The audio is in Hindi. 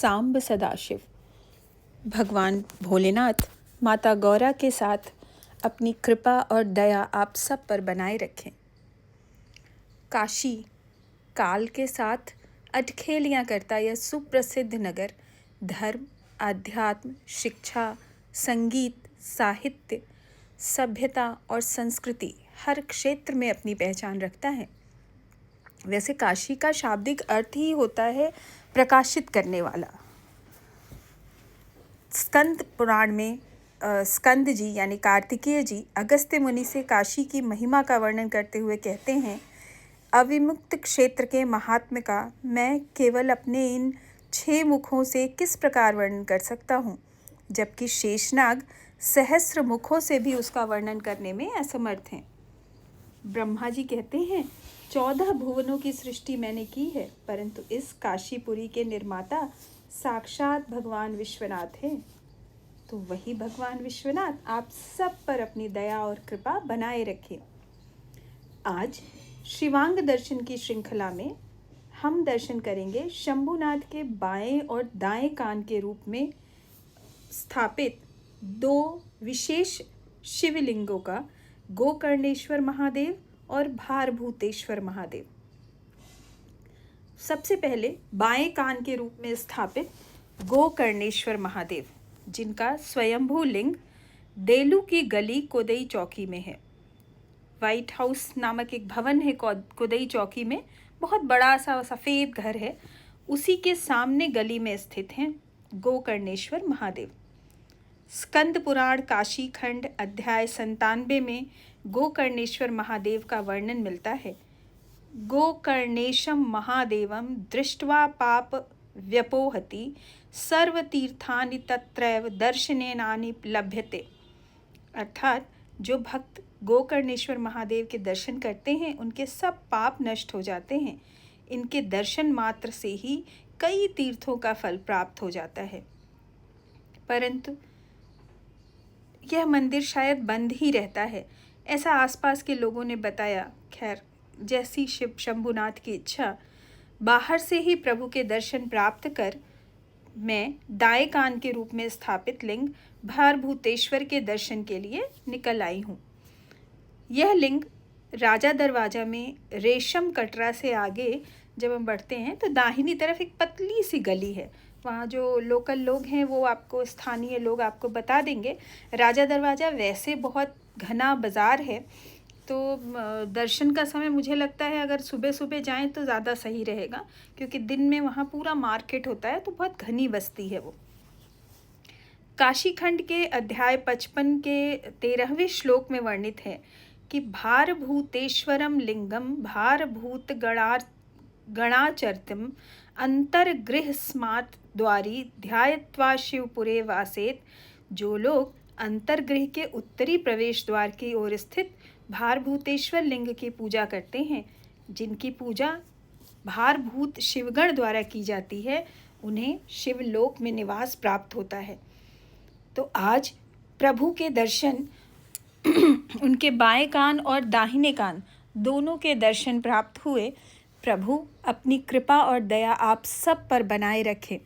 सांब सदाशिव। भगवान भोलेनाथ माता गौरा के साथ अपनी कृपा और दया आप सब पर बनाए रखें। काशी काल के साथ अटखेलियाँ करता यह सुप्रसिद्ध नगर धर्म, अध्यात्म, शिक्षा, संगीत, साहित्य, सभ्यता और संस्कृति हर क्षेत्र में अपनी पहचान रखता है। वैसे काशी का शाब्दिक अर्थ ही होता है प्रकाशित करने वाला। स्कंद पुराण में स्कंद जी यानी कार्तिकेय जी अगस्त्य मुनि से काशी की महिमा का वर्णन करते हुए कहते हैं, अविमुक्त क्षेत्र के महात्म्य का मैं केवल अपने इन 6 मुखों से किस प्रकार वर्णन कर सकता हूँ, जबकि शेषनाग सहस्र मुखों से भी उसका वर्णन करने में असमर्थ हैं। ब्रह्मा जी कहते हैं, 14 भुवनों की सृष्टि मैंने की है, परंतु इस काशीपुरी के निर्माता साक्षात भगवान विश्वनाथ हैं। तो वही भगवान विश्वनाथ आप सब पर अपनी दया और कृपा बनाए रखें। आज शिवांग दर्शन की श्रृंखला में हम दर्शन करेंगे शंभुनाथ के बाएं और दाएं कान के रूप में स्थापित 2 विशेष शिवलिंगों का, गोकर्णेश्वर महादेव और भारभूतेश्वर महादेव। सबसे पहले बाएं कान के रूप में स्थापित गोकर्णेश्वर महादेव, जिनका स्वयंभू लिंग देलू की गली कोदई चौकी में है। व्हाइट हाउस नामक एक भवन है कोदई चौकी में, बहुत बड़ा सा सफ़ेद घर है, उसी के सामने गली में स्थित हैं गोकर्णेश्वर महादेव। स्कंद पुराण काशी खंड अध्याय 97 में गोकर्णेश्वर महादेव का वर्णन मिलता है। गोकर्णेशम महादेवम दृष्ट्वा पाप व्यपोहति सर्वतीर्थानि तत्रैव दर्शनेनानि लभ्यते। अर्थात जो भक्त गोकर्णेश्वर महादेव के दर्शन करते हैं उनके सब पाप नष्ट हो जाते हैं। इनके दर्शन मात्र से ही कई तीर्थों का फल प्राप्त हो जाता है। परंतु यह मंदिर शायद बंद ही रहता है, ऐसा आसपास के लोगों ने बताया। खैर, जैसी शिव शंभुनाथ की इच्छा, बाहर से ही प्रभु के दर्शन प्राप्त कर मैं दाएं कान के रूप में स्थापित लिंग भारभूतेश्वर के दर्शन के लिए निकल आई हूँ। यह लिंग राजा दरवाजा में रेशम कटरा से आगे जब हम बढ़ते हैं तो दाहिनी तरफ एक पतली सी गली है। वहाँ जो लोकल लोग हैं वो आपको, स्थानीय लोग आपको बता देंगे। राजा दरवाज़ा वैसे बहुत घना बाज़ार है, तो दर्शन का समय मुझे लगता है अगर सुबह सुबह जाएं तो ज़्यादा सही रहेगा, क्योंकि दिन में वहाँ पूरा मार्केट होता है, तो बहुत घनी बस्ती है वो। काशी खंड के अध्याय 55 के 13वें श्लोक में वर्णित है कि भारभूतेश्वरम लिंगम भारभूत गणाचर्तिम अंतर्गृह स्मार्त द्वारी ध्यायत्वा शिवपुरे वासेत। जो लोग अंतर्गृह के उत्तरी प्रवेश द्वार की ओर स्थित भारभूतेश्वर लिंग की पूजा करते हैं, जिनकी पूजा भारभूत शिवगण द्वारा की जाती है, उन्हें शिवलोक में निवास प्राप्त होता है। तो आज प्रभु के दर्शन उनके बाएं कान और दाहिने कान दोनों के दर्शन प्राप्त हुए। प्रभु अपनी कृपा और दया आप सब पर बनाए रखें।